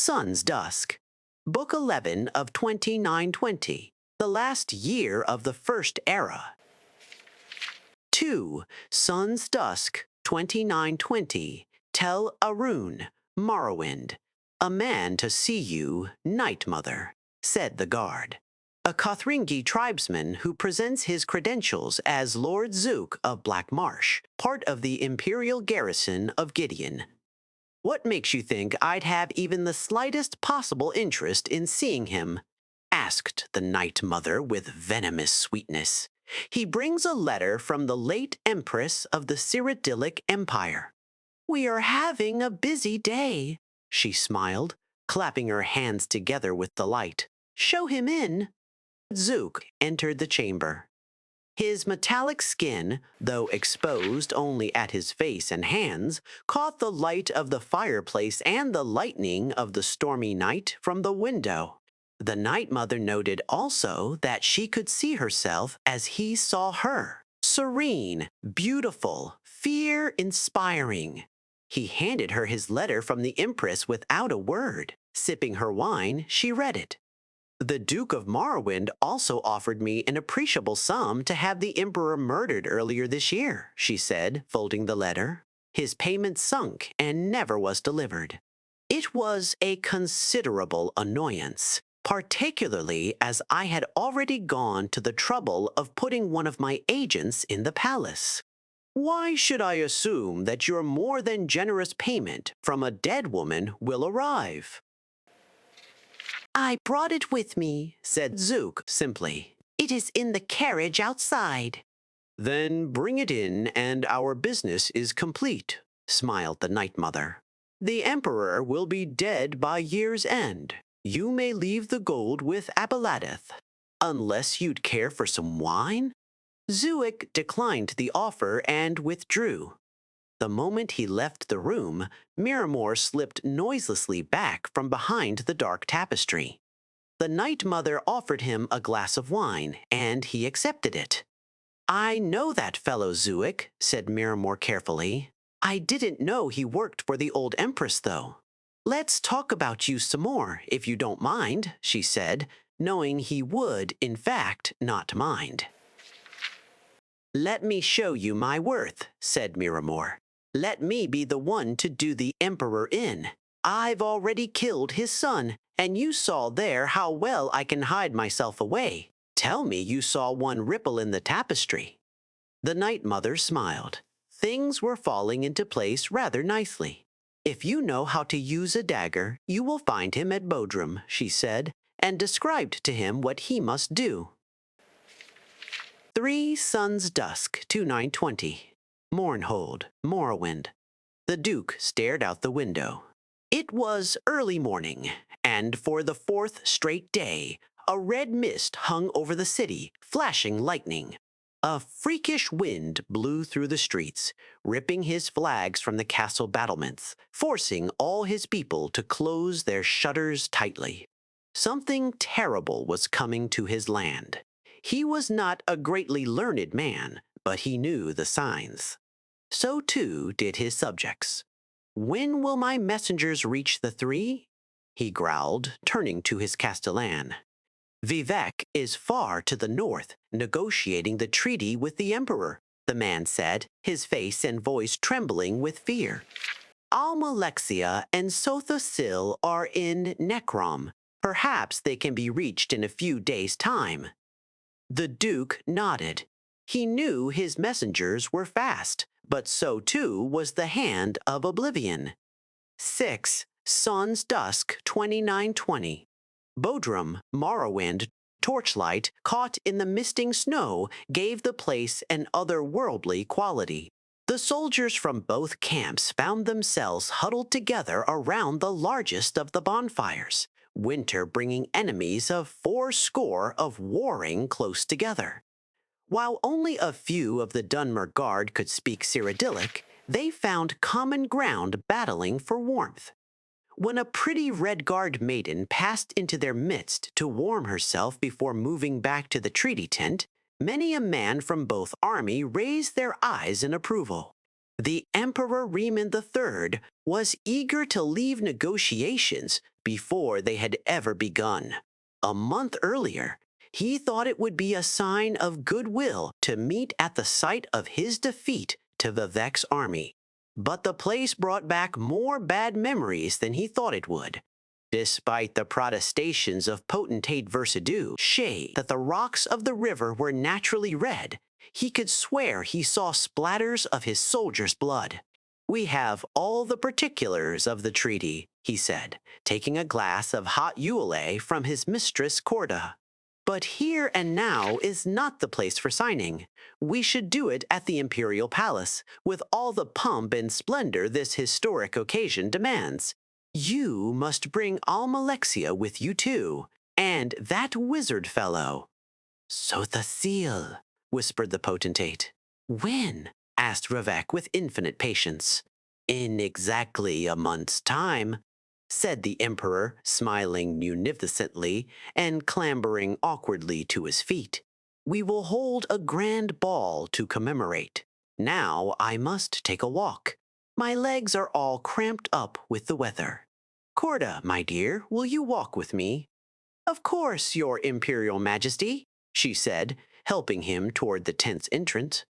Sun's Dusk, Book 11 of 2920, the last year of the First Era. 2. Sun's Dusk, 2920, Tell Arun, Morrowind, a man to see you, Night Mother, said the guard. A Kothringi tribesman who presents his credentials as Lord Zook of Black Marsh, part of the Imperial garrison of Gideon. What makes you think I'd have even the slightest possible interest in seeing him? Asked the Night Mother with venomous sweetness. He brings a letter from the late Empress of the Cyrodiilic Empire. We are having a busy day, she smiled, clapping her hands together with delight. Show him in. Zook entered the chamber. His metallic skin, though exposed only at his face and hands, caught the light of the fireplace and the lightning of the stormy night from the window. The Night Mother noted also that she could see herself as he saw her. Serene, beautiful, fear-inspiring. He handed her his letter from the Empress without a word. Sipping her wine, she read it. The Duke of Morrowind also offered me an appreciable sum to have the Emperor murdered earlier this year, she said, folding the letter. His payment sunk and never was delivered. It was a considerable annoyance, particularly as I had already gone to the trouble of putting one of my agents in the palace. Why should I assume that your more than generous payment from a dead woman will arrive? I brought it with me, said Zook simply. It is in the carriage outside. Then bring it in and our business is complete, smiled the Night Mother. The Emperor will be dead by year's end. You may leave the gold with Abeladeth, unless you'd care for some wine? Zook declined the offer and withdrew. The moment he left the room, Miramore slipped noiselessly back from behind the dark tapestry. The Night Mother offered him a glass of wine, and he accepted it. I know that fellow Zook, said Miramore carefully. I didn't know he worked for the old Empress, though. Let's talk about you some more, if you don't mind, she said, knowing he would, in fact, not mind. Let me show you my worth, said Miramore. Let me be the one to do the Emperor in. I've already killed his son, and you saw there how well I can hide myself away. Tell me you saw one ripple in the tapestry. The Night Mother smiled. Things were falling into place rather nicely. If you know how to use a dagger, you will find him at Bodrum, she said, and described to him what he must do. 3 Sun's Dusk, 2920. Mournhold, Morrowind. The Duke stared out the window. It was early morning, and for the 4th straight day, a red mist hung over the city, flashing lightning. A freakish wind blew through the streets, ripping his flags from the castle battlements, forcing all his people to close their shutters tightly. Something terrible was coming to his land. He was not a greatly learned man, but he knew the signs. So too did his subjects. When will my messengers reach the 3? He growled, turning to his castellan. Vivek is far to the north, negotiating the treaty with the Emperor, the man said, his face and voice trembling with fear. Almalexia and Sothosil are in Necrom. Perhaps they can be reached in a few days' time. The Duke nodded. He knew his messengers were fast, but so too was the hand of Oblivion. 6 Sun's Dusk, 2920. Bodrum, Morrowind, torchlight caught in the misting snow gave the place an otherworldly quality. The soldiers from both camps found themselves huddled together around the largest of the bonfires, winter bringing enemies of 80 of warring close together. While only a few of the Dunmer Guard could speak Cyrodiilic, they found common ground battling for warmth. When a pretty Red Guard maiden passed into their midst to warm herself before moving back to the treaty tent, many a man from both army raised their eyes in approval. The Emperor Riemann III was eager to leave negotiations before they had ever begun. A month earlier, he thought it would be a sign of goodwill to meet at the site of his defeat to Vivek's army. But the place brought back more bad memories than he thought it would. Despite the protestations of potentate Versidue, Shay, that the rocks of the river were naturally red, he could swear he saw splatters of his soldiers' blood. "We have all the particulars of the treaty," he said, taking a glass of hot Yule from his mistress Corda. "But here and now is not the place for signing. We should do it at the Imperial Palace, with all the pomp and splendor this historic occasion demands. You must bring Almalexia with you too, and that wizard fellow." "So the seal," whispered the potentate. "When?" asked Vivek with infinite patience. "In exactly a month's time," said the emperor, smiling munificently and clambering awkwardly to his feet. "We will hold a grand ball to commemorate. Now I must take a walk. My legs are all cramped up with the weather. Corda, my dear, will you walk with me?" "Of course, your Imperial Majesty," she said, helping him toward the tent's entrance.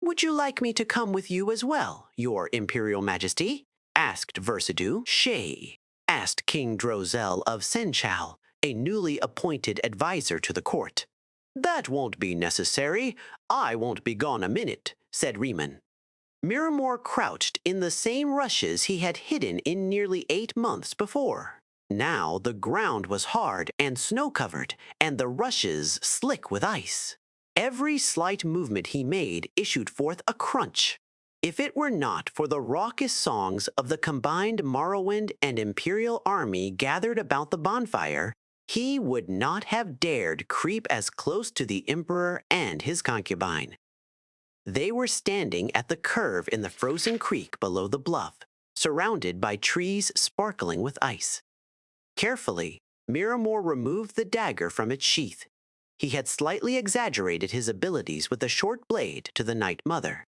"Would you like me to come with you as well, your Imperial Majesty?" asked Versidue. "Shay," asked King Drozel of Senchal, a newly appointed advisor to the court. "That won't be necessary. I won't be gone a minute," said Riemann. Miramore crouched in the same rushes he had hidden in nearly 8 months before. Now the ground was hard and snow-covered, and the rushes slick with ice. Every slight movement he made issued forth a crunch. If it were not for the raucous songs of the combined Morrowind and Imperial army gathered about the bonfire, he would not have dared creep as close to the Emperor and his concubine. They were standing at the curve in the frozen creek below the bluff, surrounded by trees sparkling with ice. Carefully, Miramore removed the dagger from its sheath. He had slightly exaggerated his abilities with the short blade to the Night Mother.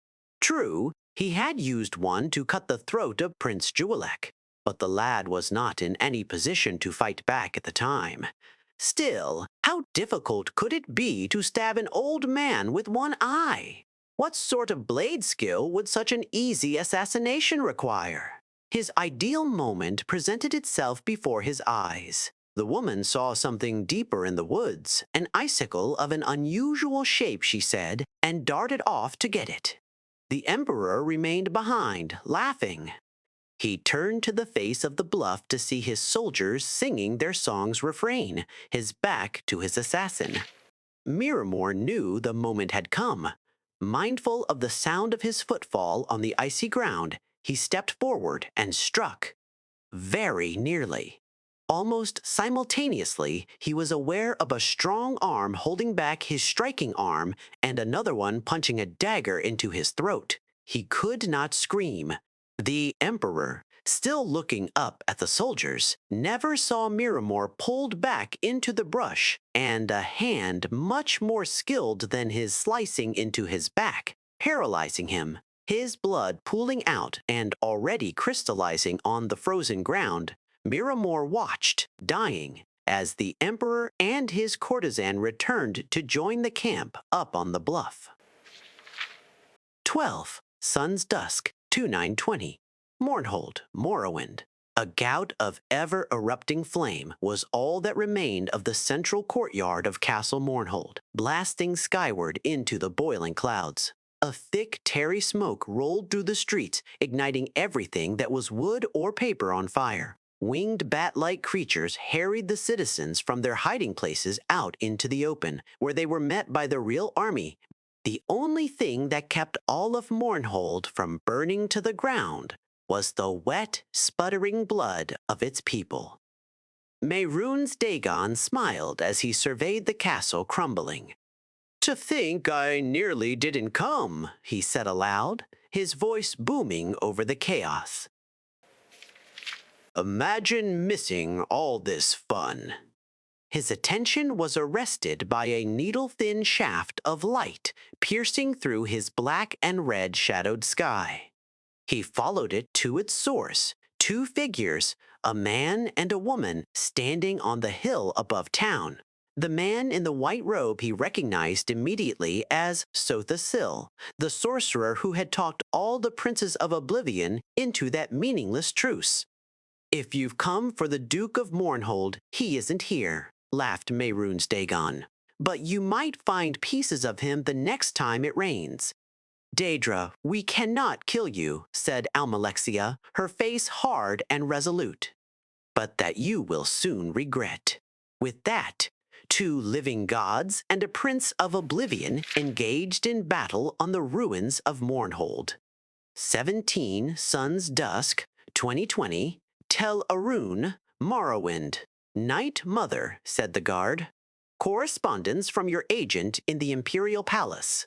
True, he had used one to cut the throat of Prince Juilek, but the lad was not in any position to fight back at the time. Still, how difficult could it be to stab an old man with one eye? What sort of blade skill would such an easy assassination require? His ideal moment presented itself before his eyes. The woman saw something deeper in the woods, an icicle of an unusual shape, she said, and darted off to get it. The Emperor remained behind, laughing. He turned to the face of the bluff to see his soldiers singing their song's refrain, his back to his assassin. Miramore knew the moment had come. Mindful of the sound of his footfall on the icy ground, he stepped forward and struck. Very nearly. Almost simultaneously, he was aware of a strong arm holding back his striking arm and another one punching a dagger into his throat. He could not scream. The Emperor, still looking up at the soldiers, never saw Miramore pulled back into the brush, and a hand much more skilled than his slicing into his back, paralyzing him. His blood pooling out and already crystallizing on the frozen ground, Miramore watched, dying, as the Emperor and his courtesan returned to join the camp up on the bluff. 12. Sun's Dusk, 2920. Mournhold, Morrowind. A gout of ever-erupting flame was all that remained of the central courtyard of Castle Mournhold, blasting skyward into the boiling clouds. A thick, tarry smoke rolled through the streets, igniting everything that was wood or paper on fire. Winged bat-like creatures harried the citizens from their hiding places out into the open, where they were met by the real army. The only thing that kept all of Mournhold from burning to the ground was the wet, sputtering blood of its people. Mehrunes Dagon smiled as he surveyed the castle crumbling. "To think I nearly didn't come," he said aloud, his voice booming over the chaos. "Imagine missing all this fun." His attention was arrested by a needle-thin shaft of light piercing through his black and red shadowed sky. He followed it to its source, 2 figures, a man and a woman, standing on the hill above town. The man in the white robe he recognized immediately as Sotha Sil, the sorcerer who had talked all the princes of Oblivion into that meaningless truce. "If you've come for the Duke of Mournhold, he isn't here," laughed Mehrunes Dagon. "But you might find pieces of him the next time it rains." "Daedra, we cannot kill you," said Almalexia, her face hard and resolute. "But that you will soon regret." With that, 2 living gods and a prince of Oblivion engaged in battle on the ruins of Mournhold. 17 Suns Dusk, 2020, Tel Arun, Morrowind. "Night Mother," said the guard. "Correspondence from your agent in the Imperial Palace."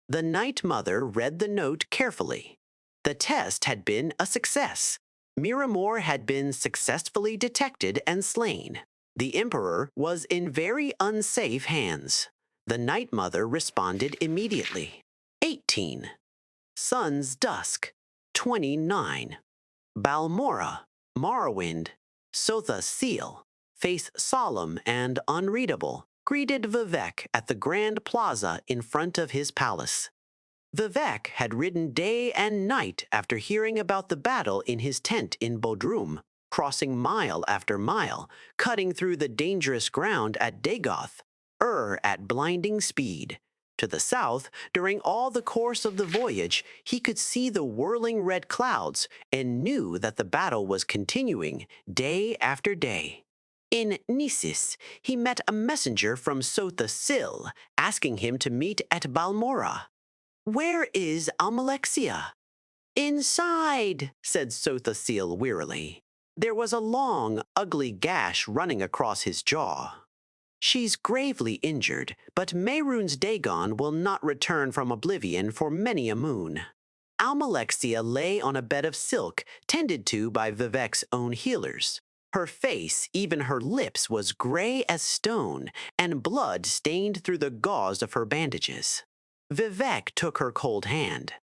The Night Mother read the note carefully. The test had been a success. Miramor had been successfully detected and slain. The Emperor was in very unsafe hands. The Night Mother responded immediately. 18. Suns Dusk, 29. Balmora, Morrowind, Sotha Sil, face solemn and unreadable, greeted Vivek at the Grand Plaza in front of his palace. Vivek had ridden day and night after hearing about the battle in his tent in Bodrum, crossing mile after mile, cutting through the dangerous ground at Dagoth, at blinding speed. To the south, during all the course of the voyage, he could see the whirling red clouds and knew that the battle was continuing day after day. In Nisis, he met a messenger from Sotha Sil, asking him to meet at Balmora. "Where is Almalexia?" "Inside," said Sotha Sil wearily. There was a long, ugly gash running across his jaw. "She's gravely injured, but Mehrunes Dagon will not return from Oblivion for many a moon." Almalexia lay on a bed of silk, tended to by Vivek's own healers. Her face, even her lips, was gray as stone, and blood stained through the gauze of her bandages. Vivek took her cold hand.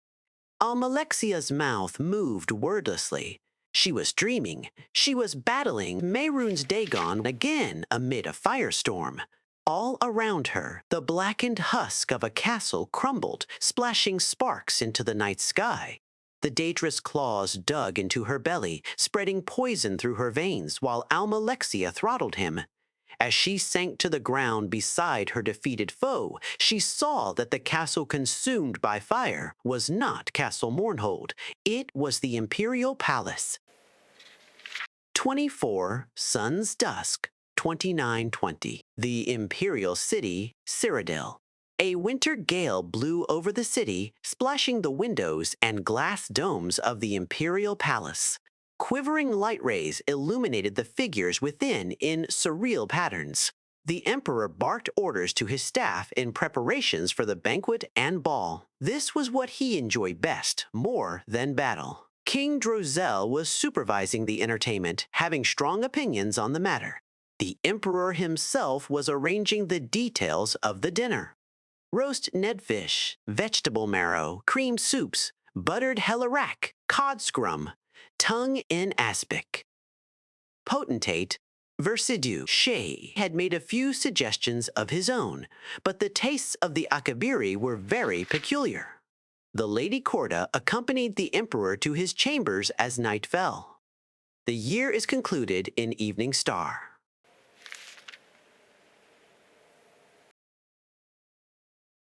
Almalexia's mouth moved wordlessly. She was dreaming. She was battling Mehrunes Dagon again amid a firestorm. All around her, the blackened husk of a castle crumbled, splashing sparks into the night sky. The Daedra's claws dug into her belly, spreading poison through her veins, while Almalexia throttled him. As she sank to the ground beside her defeated foe, she saw that the castle consumed by fire was not Castle Mournhold. It was the Imperial Palace. 24 Suns Dusk, 2920. The Imperial City, Cyrodiil. A winter gale blew over the city, splashing the windows and glass domes of the Imperial Palace. Quivering light rays illuminated the figures within in surreal patterns. The Emperor barked orders to his staff in preparations for the banquet and ball. This was what he enjoyed best, more than battle. King Drozel was supervising the entertainment, having strong opinions on the matter. The Emperor himself was arranging the details of the dinner. Roast Nedfish, vegetable marrow, cream soups, buttered hellerak, cod scrum, tongue in aspic. Potentate, Versidu Shea had made a few suggestions of his own, but the tastes of the Akabiri were very peculiar. The Lady Corda accompanied the Emperor to his chambers as night fell. The year is concluded in Evening Star.